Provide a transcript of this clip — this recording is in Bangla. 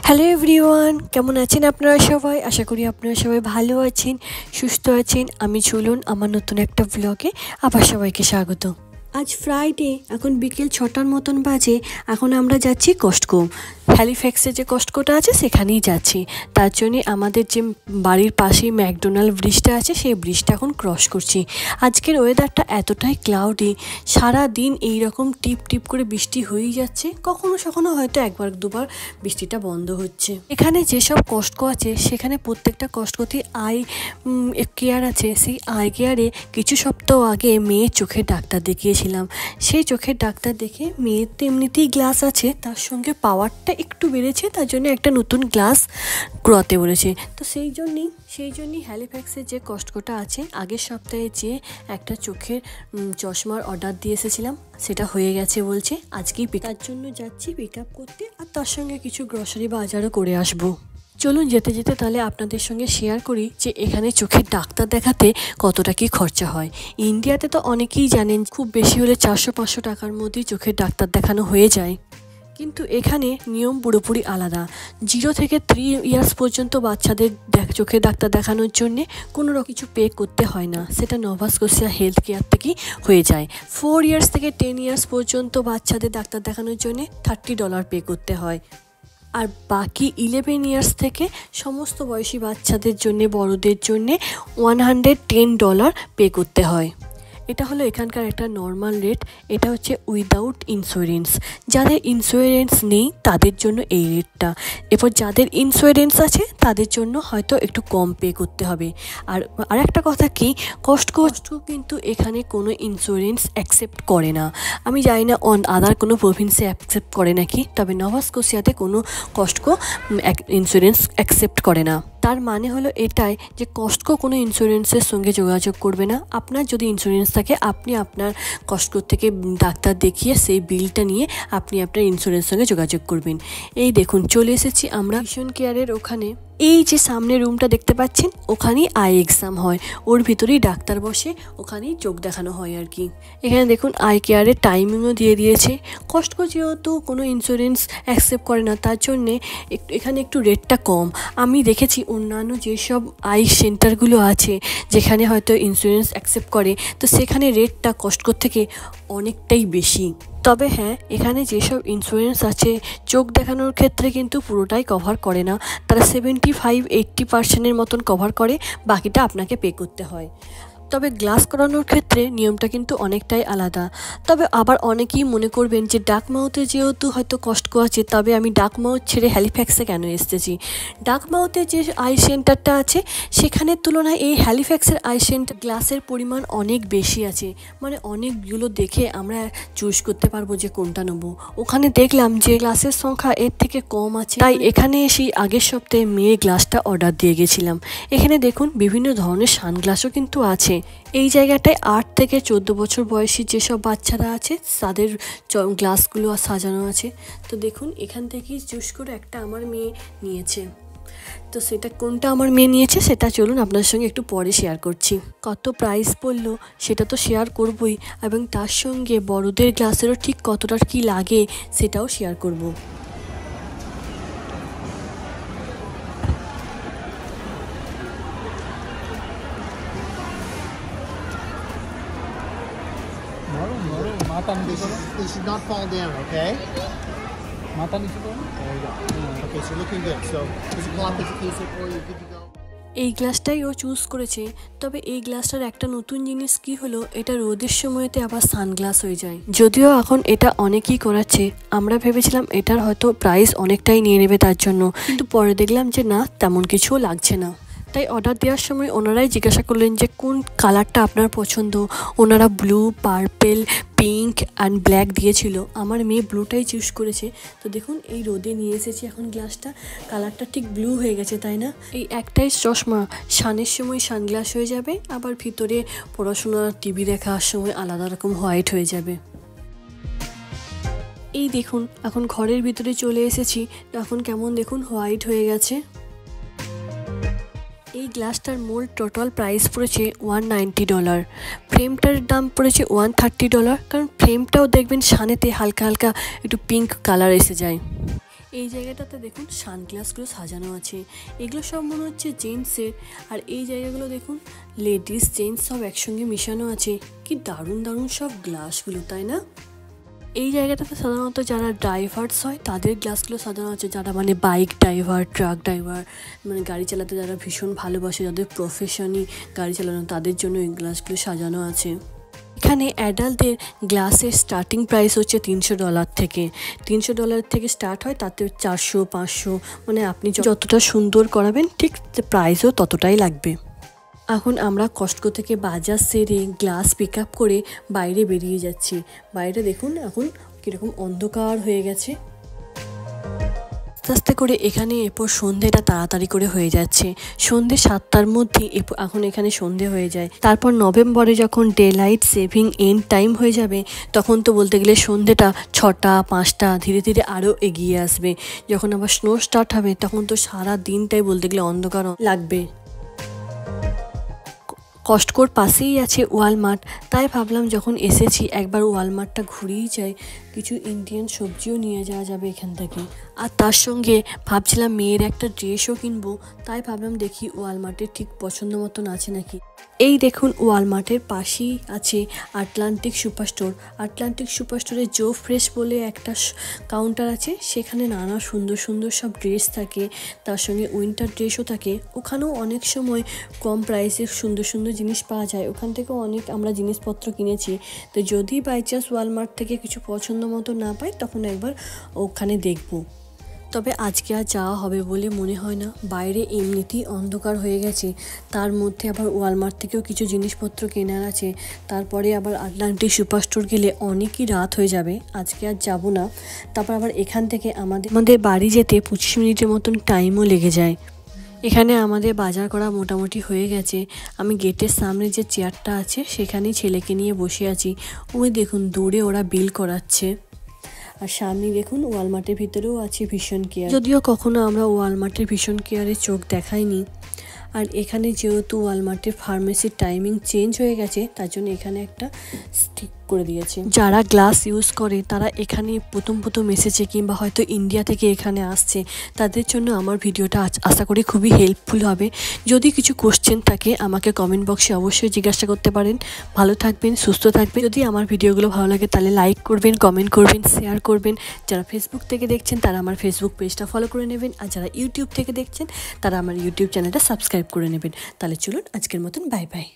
হ্যালো এভরিওয়ান, কেমন আছেন আপনারা সবাই? আশা করি আপনারা সবাই ভালো আছেন, সুস্থ আছেন। আমি চলুন আমার নতুন একটা ব্লগে আবার সবাইকে স্বাগত। আজ ফ্রাইডে, এখন বিকেল 6টার মতন বাজে। এখন আমরা যাচ্ছি কস্টকো। হ্যালিফ্যাক্সে যে কস্টকোটা আছে সেখানেই যাচ্ছি। তার জন্যে আমাদের যে বাড়ির পাশেই ম্যাকডোনাল্ড ব্রিজটা আছে সেই ব্রিজটা এখন ক্রস করছি। আজকের ওয়েদারটা এতটাই ক্লাউডি, সারা দিন এইরকম টিপ টিপ করে বৃষ্টি হয়েই যাচ্ছে। কখনো সখনো হয়তো একবার দুবার বৃষ্টিটা বন্ধ হচ্ছে। এখানে যেসব কস্টকো আছে সেখানে প্রত্যেকটা কস্টকোতেই আই কেয়ার আছে। সেই আই কেয়ারে কিছু সপ্তাহ আগে মেয়ের চোখের ডাক্তার দেখিয়েছিলাম। সেই চোখের ডাক্তার দেখে মেয়ের তো এমনিতেই গ্লাস আছে, তার সঙ্গে পাওয়ারটা একটু বেড়েছে, তার জন্য একটা নতুন গ্লাস ক্রতে বলেছে। তো সেই জন্যই হ্যালিফ্যাক্সের যে কস্টকোটা আছে, আগের সপ্তাহে যে একটা চোখের চশমার অর্ডার দিয়ে এসেছিলাম সেটা হয়ে গেছে বলছে। আজকেই তার জন্য যাচ্ছি পিক আপ করতে, আর তার সঙ্গে কিছু গ্রসারি বাজারও করে আসবো। চলুন যেতে যেতে তাহলে আপনাদের সঙ্গে শেয়ার করি যে এখানে চোখের ডাক্তার দেখাতে কতটা কি খরচা হয়। ইন্ডিয়াতে তো অনেকেই জানেন খুব বেশি হলে 400-500 টাকার মধ্যেই চোখের ডাক্তার দেখানো হয়ে যায়, কিন্তু এখানে নিয়ম পুরোপুরি আলাদা। 0 থেকে 3 ইয়ার্স পর্যন্ত বাচ্চাদের চোখের ডাক্তার দেখানোর জন্যে কোনো কিছু পে করতে হয় না, সেটা নোভা স্কোশিয়া হেলথ কেয়ার থেকেই হয়ে যায়। 4 ইয়ার্স থেকে 10 ইয়ার্স পর্যন্ত বাচ্চাদের ডাক্তার দেখানোর জন্যে $30 পে করতে হয়। আর বাকি 11 ইয়ার্স থেকে সমস্ত বয়সী বাচ্চাদের জন্যে, বড়দের জন্যে $110 পে করতে হয়। এটা হলো এখানকার একটা নর্মাল রেট। এটা হচ্ছে উইদাউট ইন্স্যুরেন্স। যাদের ইন্স্যুরেন্স নেই তাদের জন্য এই রেটটা। এরপর যাদের ইন্স্যুরেন্স আছে তাদের জন্য হয়তো একটু কম পে করতে হবে। আর একটা কথা কি, কস্টকো কিন্তু এখানে কোনো ইন্স্যুরেন্স অ্যাকসেপ্ট করে না। আমি জানি না আদার কোনো প্রভিন্সে অ্যাকসেপ্ট করে নাকি, তবে নোভা স্কোশিয়াতে কোনো কস্টকো ইন্স্যুরেন্স অ্যাকসেপ্ট করে না। তার মানে হলো এটাই যে কস্টকো কোনো ইন্স্যুরেন্সের সঙ্গে যোগাযোগ করবে না। আপনার যদি ইন্স্যুরেন্স থাকে আপনি আপনার কস্টকো থেকে ডাক্তার দেখিয়ে সেই বিলটা নিয়ে আপনি আপনার ইন্স্যুরেন্সের সঙ্গে যোগাযোগ করবেন। এই দেখুন চলে এসেছি আমরা ভিশন কেয়ারের ওখানে। এই যে সামনে রুমটা দেখতে পাচ্ছেন, ওখানেই আই এক্সাম হয়, ওর ভিতরেই ডাক্তার বসে, ওখানেই চোখ দেখানো হয় আর কি। এখানে দেখুন আই কেয়ারের টাইমিংও দিয়ে দিয়েছে। কস্টকো যেহেতু কোনো ইন্স্যুরেন্স অ্যাকসেপ্ট করে না তার জন্যে এখানে একটু রেটটা কম। আমি দেখেছি অন্যান্য যেসব আই সেন্টারগুলো আছে যেখানে হয়তো ইন্স্যুরেন্স অ্যাকসেপ্ট করে, তো সেখানে রেটটা কস্টকো থেকে অনেকটাই বেশি। তবে হ্যাঁ, এখানে যেসব ইন্স্যুরেন্স আছে চোখ দেখানোর ক্ষেত্রে কিন্তু পুরোটাই কভার করে না। তারা 75-80% মতন কভার করে, বাকিটা আপনাকে পে করতে হয়। তবে গ্লাস করানোর ক্ষেত্রে নিয়মটা কিন্তু অনেকটাই আলাদা। তবে আবার অনেকেই মনে করবেন যে ডাকমাউথে যেহেতু হয়তো কস্টকো আছে, তবে আমি ডাকমাউথ ছেড়ে হ্যালিফ্যাক্সে কেন এসেছি। ডাকমাউথে যে আই সেন্টারটা আছে সেখানের তুলনায় এই হ্যালিফ্যাক্সের আই সেন্টার গ্লাসের পরিমাণ অনেক বেশি আছে, মানে অনেকগুলো দেখে আমরা চুজ করতে পারবো যে কোনটা নেবো। ওখানে দেখলাম যে গ্লাসের সংখ্যা এর থেকে কম আছে, তাই এখানে এসেই আগের সপ্তাহে মেয়ে গ্লাসটা অর্ডার দিয়ে গেছিলাম। এখানে দেখুন বিভিন্ন ধরনের সানগ্লাসও কিন্তু আছে। এই জায়গাটায় 8 থেকে 14 বছর বয়সী যেসব বাচ্চারা আছে তাদের গ্লাসগুলো সাজানো আছে। তো দেখুন এখান থেকেই চুজ করে একটা আমার মেয়ে নিয়েছে। তো সেটা কোনটা আমার মেয়ে নিয়েছে সেটা চলুন আপনার সঙ্গে একটু পরে শেয়ার করছি। কত প্রাইস পড়লো সেটা তো শেয়ার করবই, এবং তার সঙ্গে বড়দের গ্লাসেরও ঠিক কতটা কি লাগে সেটাও শেয়ার করব। They should not fall down, okay? মাথা নিচু করুন। There you go. Okay, so looking good. So there's a cloth that's case for you, good to go. এই গ্লাসটাই ও চুজ করেছে। তবে এই গ্লাসটার একটা নতুন জিনিস কি হলো, এটা রোদের সময়তে আবার সানগ্লাস হয়ে যায়। যদিও এখন এটা অনেকেই করাচ্ছে, আমরা ভেবেছিলাম এটার হয়তো প্রাইস অনেকটাই নিয়ে নেবে তার জন্য, কিন্তু পরে দেখলাম যে না, তেমন কিছুও লাগছে না। তাই অর্ডার দেওয়ার সময় ওনারাই জিজ্ঞাসা করলেন যে কোন কালারটা আপনার পছন্দ। ওনারা blue, purple, pink and black দিয়েছিল। আমার মেয়ে ব্লুটাই চুজ করেছে। তো দেখুন এই রোদে নিয়ে এসেছি এখন গ্লাসটা, কালারটা ঠিক ব্লু হয়ে গেছে তাই না। এই একটাই চশমা, সানের সময় সানগ্লাস হয়ে যাবে, আবার ভিতরে পড়াশোনা টিভি দেখার সময় আলাদা রকম হোয়াইট হয়ে যাবে। এই দেখুন এখন ঘরের ভিতরে চলে এসেছি, এখন কেমন দেখুন হোয়াইট হয়ে গেছে। এই গ্লাসটার মূল টোটাল প্রাইস পড়েছে $190। ফ্রেমটার দাম পড়েছে $130, কারণ ফ্রেমটাও দেখবেন সানেতে হালকা হালকা একটু পিঙ্ক কালার এসে যায়। এই জায়গাটাতে দেখুন সানগ্লাসগুলো সাজানো আছে, এগুলো সব মনে হচ্ছে জেন্টসের। আর এই জায়গাগুলো দেখুন লেডিস জেন্টস সব একসঙ্গে মিশানো আছে। কি দারুণ দারুণ সব গ্লাসগুলো, তাই না? এই জায়গাটাতে সাধারণত যারা ড্রাইভার্স হয় তাদের গ্লাসগুলো সাজানো আছে, যারা মানে বাইক ড্রাইভার, ট্রাক ড্রাইভার, মানে গাড়ি চালাতে যারা ভীষণ ভালোবাসে, যাদের প্রফেশনই গাড়ি চালানো, তাদের জন্য এই গ্লাসগুলো সাজানো আছে। এখানে অ্যাডাল্টদের গ্লাসের স্টার্টিং প্রাইস হচ্ছে $300 থেকে। $300 থেকে স্টার্ট হয়, তাতে 400, 500, মানে আপনি যতটা সুন্দর করাবেন ঠিক প্রাইসও ততটাই লাগবে। এখন আমরা কস্টকো থেকে বাজার সেরে গ্লাস পিক আপ করে বাইরে বেরিয়ে যাচ্ছি। বাইরে দেখুন এখন কীরকম অন্ধকার হয়ে গেছে। আস্তে আস্তে করে এখানে এরপর সন্ধ্যেটা তাড়াতাড়ি করে হয়ে যাচ্ছে। সন্ধ্যে 7টার মধ্যে এখন এখানে সন্ধ্যে হয়ে যায়। তারপর নভেম্বরে যখন daylight saving end time হয়ে যাবে, তখন তো বলতে গেলে সন্ধ্যেটা 6টা, 5টা ধীরে ধীরে আরও এগিয়ে আসবে। যখন আবার স্নো স্টার্ট হবে তখন তো সারা দিনটাই বলতে গেলে অন্ধকার লাগবে। কস্টকোর পাশেই আছে ওয়ালমার্ট, তাই ভাবলাম যখন এসেছি একবার ওয়ালমার্টটা ঘুরেই যাই, কিছু ইন্ডিয়ান সবজিও নিয়ে যাওয়া যাবে এখান থেকে। আর তার সঙ্গে ভাবছিলাম মেয়ের একটা ড্রেসও কিনবো, তাই ভাবলাম দেখি ওয়ালমার্টের ঠিক পছন্দ মতন আছে নাকি। এই দেখুন ওয়ালমার্টের পাশেই আছে আটলান্টিক সুপারস্টোর। আটলান্টিক সুপারস্টোরে জো ফ্রেশ বলে একটা কাউন্টার আছে, সেখানে নানা সুন্দর সুন্দর সব ড্রেস থাকে, তার সঙ্গে উইন্টার ড্রেসও থাকে। ওখানেও অনেক সময় কম প্রাইসে সুন্দর সুন্দর জিনিস পাওয়া যায়, ওখান থেকেও অনেক আমরা জিনিসপত্র কিনেছি। তো যদি বাই চান্স ওয়ালমার্ট থেকে কিছু পছন্দ মতো না পাই তখন একবার ওখানে দেখবো। তবে আজকে আর যাওয়া হবে বলে মনে হয় না, বাইরে এমনিতেই অন্ধকার হয়ে গেছে, তার মধ্যে আবার ওয়ালমার্ট থেকেও কিছু জিনিসপত্র কেনার আছে, তারপরে আবার আটলান্টিক সুপারস্টোর গেলে অনেকই রাত হয়ে যাবে, আজকে আর যাব না। তারপর আবার এখান থেকে আমাদের বাড়ি যেতে 25 মিনিটের মতন টাইমও লেগে যায়। এখানে আমাদের বাজার করা মোটামুটি হয়ে গেছে। আমি গেটের সামনে যে চেয়ারটা আছে সেখানেই ছেলেকে নিয়ে বসে আছি। ওই দেখুন দূরে ওরা বিল করাচ্ছে। আর সামনে দেখুন ওয়ালমার্টের ভিতরেও আছে ভিশন কেয়ার, যদিও কখনো আমরা ওয়ালমার্টের ভিশন কেয়ারে চোখ দেখাইনি। আর এখানে যেহেতু ওয়ালমার্টের ফার্মেসির টাইমিং চেঞ্জ হয়ে গেছে, তার জন্য এখানে একটা স্টিক করে দিয়েছে। যারা গ্লাস ইউজ করে তারা এখানে প্রথম এসেছে কিংবা হয়তো ইন্ডিয়া থেকে এখানে আসছে, তাদের জন্য আমার ভিডিওটা আশা করি খুবই হেল্পফুল হবে। যদি কিছু কোশ্চেন থাকে আমাকে কমেন্ট বক্সে অবশ্যই জিজ্ঞাসা করতে পারেন। ভালো থাকবেন, সুস্থ থাকবেন। যদি আমার ভিডিওগুলো ভালো লাগে তাহলে লাইক করবেন, কমেন্ট করবেন, শেয়ার করবেন। যারা ফেসবুক থেকে দেখছেন তারা আমার ফেসবুক পেজটা ফলো করে নেবেন, আর যারা ইউটিউব থেকে দেখছেন তারা আমার ইউটিউব চ্যানেলটা সাবস্ক্রাইব করে নেবেন। তাহলে চলুন আজকের মতন বাই বাই।